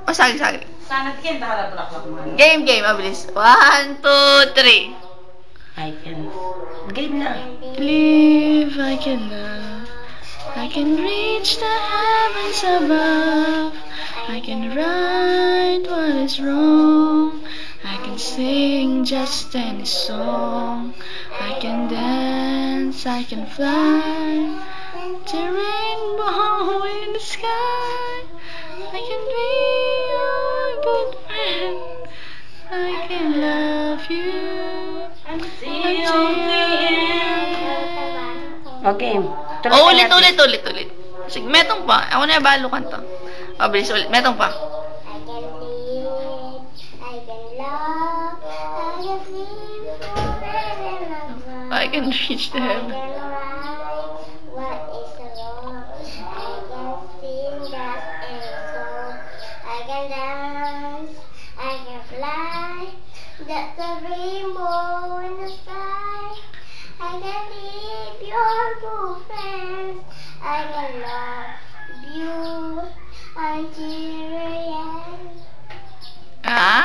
O, sagi. Sana tikin, tahala bulak-bulak mo. Game. Mabilis. 1, 2, 3. I can. Game na. Believe I can love. I can reach the heavens above. I can right what is wrong. I can sing just any song. I can dance, I can fly. The rainbow in the sky. I can be your good friend. I can love you until the end. Okay. Oh, ulit. Sige, metong pa. Ako na balo kanta. O, bilis ulit. Metong pa. I can live, I can love, I can live forever and ever. I can reach the I heaven. can write what is wrong. I can sing just any song. I can dance, I can fly. That's a rainbow in the sky. I can be your good friend. I can love you until the end. Ah?